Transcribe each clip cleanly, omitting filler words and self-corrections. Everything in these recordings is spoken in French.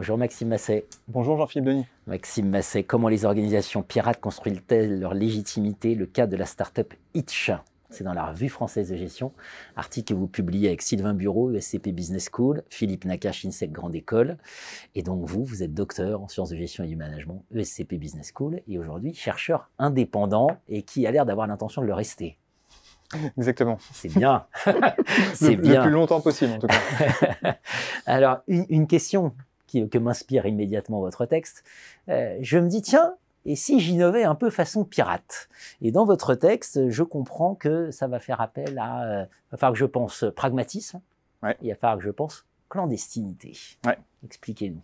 Bonjour Maxime Masset. Bonjour Jean-Philippe Denis. Maxime Masset, comment les organisations pirates construisent-elles leur légitimité? Le cas de la start-up Itch. C'est dans la Revue française de gestion, article que vous publiez avec Sylvain Bureau, ESCP Business School, Philippe Nakache, INSEC Grande École. Et donc vous êtes docteur en sciences de gestion et du management, ESCP Business School, et aujourd'hui chercheur indépendant et qui a l'air d'avoir l'intention de le rester. Exactement. C'est bien. C'est bien. Le plus longtemps possible, en tout cas. Alors, une question que m'inspire immédiatement votre texte. Je me dis, tiens, et si j'innovais un peu façon pirate? Et dans votre texte, je comprends que ça va faire appel à... il va falloir que je pense pragmatisme, ouais. Il va falloir que je pense clandestinité. Ouais. Expliquez-nous.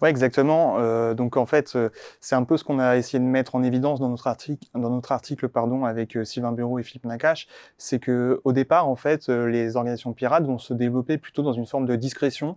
Oui, exactement. Donc en fait, c'est un peu ce qu'on a essayé de mettre en évidence dans notre article avec Sylvain Bureau et Philippe Nakache. C'est que au départ, en fait, les organisations pirates vont se développer plutôt dans une forme de discrétion,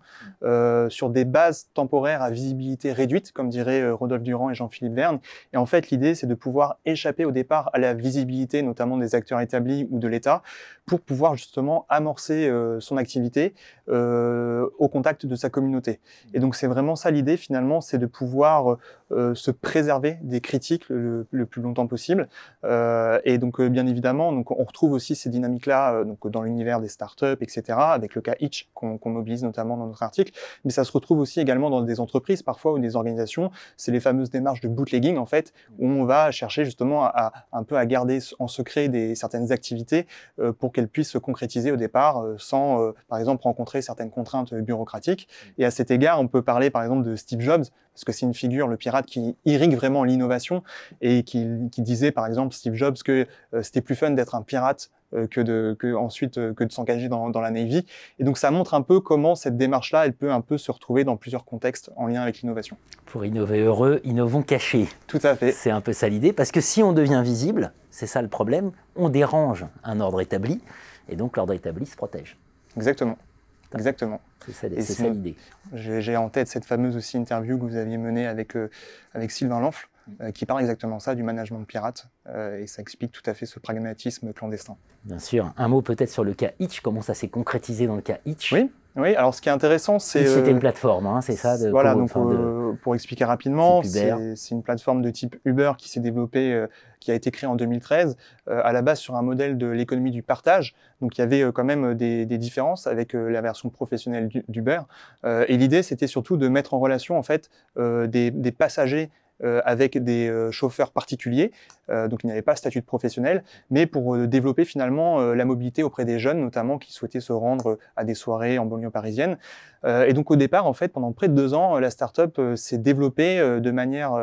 sur des bases temporaires à visibilité réduite, comme diraient Rodolphe Durand et Jean-Philippe Verne. Et en fait, l'idée, c'est de pouvoir échapper au départ à la visibilité, notamment des acteurs établis ou de l'État, pour pouvoir justement amorcer son activité au contact de sa communauté. Et donc c'est vraiment ça l'idée finalement, c'est de pouvoir se préserver des critiques le plus longtemps possible. Et donc bien évidemment, donc on retrouve aussi ces dynamiques-là donc dans l'univers des startups, etc. Avec le cas Itch qu'on mobilise notamment dans notre article. Mais ça se retrouve aussi également dans des entreprises parfois ou des organisations. C'est les fameuses démarches de bootlegging en fait, où on va chercher justement un peu à garder en secret certaines activités pour qu'elles puissent se concrétiser au départ sans par exemple rencontrer certaines contraintes bureaucratiques. Et à cet égard, on peut parler par exemple de Steve Jobs, parce que c'est une figure, le pirate, qui irrigue vraiment l'innovation et qui disait par exemple Steve Jobs que c'était plus fun d'être un pirate que de s'engager dans la Navy. Et donc ça montre un peu comment cette démarche-là, elle peut un peu se retrouver dans plusieurs contextes en lien avec l'innovation. Pour innover heureux, innovons cachés. Tout à fait. C'est un peu ça l'idée, parce que si on devient visible, c'est ça le problème, on dérange un ordre établi, et donc l'ordre établi se protège. Exactement. Exactement. C'est ça l'idée. J'ai en tête cette fameuse aussi interview que vous aviez menée avec Sylvain Lanfle, qui parle exactement ça, du management de pirate, et ça explique tout à fait ce pragmatisme clandestin. Bien sûr. Un mot peut-être sur le cas Itch, comment ça s'est concrétisé dans le cas Itch? Oui, alors ce qui est intéressant, c'est... C'était une plateforme, hein, c'est ça? Voilà, donc pour expliquer rapidement, c'est une plateforme de type Uber qui s'est développée, qui a été créée en 2013, à la base sur un modèle de l'économie du partage. Donc il y avait quand même des différences avec la version professionnelle d'Uber. Et l'idée, c'était surtout de mettre en relation en fait des passagers avec des chauffeurs particuliers, donc il n'y avait pas de statut de professionnel, mais pour développer finalement la mobilité auprès des jeunes, notamment qui souhaitaient se rendre à des soirées en banlieue parisienne. Et donc au départ, en fait, pendant près de 2 ans, la start-up s'est développée de manière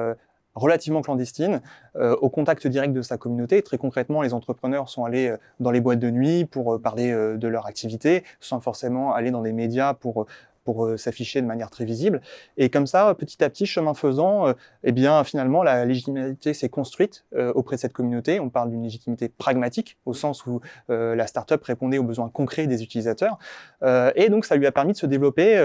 relativement clandestine, au contact direct de sa communauté. Très concrètement, les entrepreneurs sont allés dans les boîtes de nuit pour parler de leur activité, sans forcément aller dans des médias pour s'afficher de manière très visible. Et comme ça, petit à petit, chemin faisant, eh bien, finalement, la légitimité s'est construite auprès de cette communauté. On parle d'une légitimité pragmatique, au sens où la start-up répondait aux besoins concrets des utilisateurs. Et donc, ça lui a permis de se développer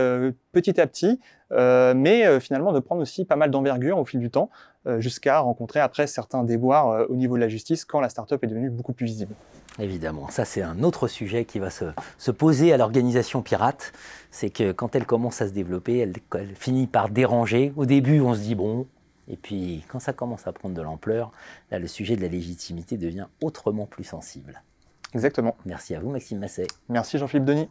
petit à petit, mais finalement de prendre aussi pas mal d'envergure au fil du temps, jusqu'à rencontrer après certains déboires au niveau de la justice, quand la start-up est devenue beaucoup plus visible. Évidemment, ça c'est un autre sujet qui va se poser à l'organisation pirate, c'est que quand elle commence à se développer, elle finit par déranger. Au début, on se dit bon, et puis quand ça commence à prendre de l'ampleur, là le sujet de la légitimité devient autrement plus sensible. Exactement. Merci à vous Maxime Masset. Merci Jean-Philippe Denis.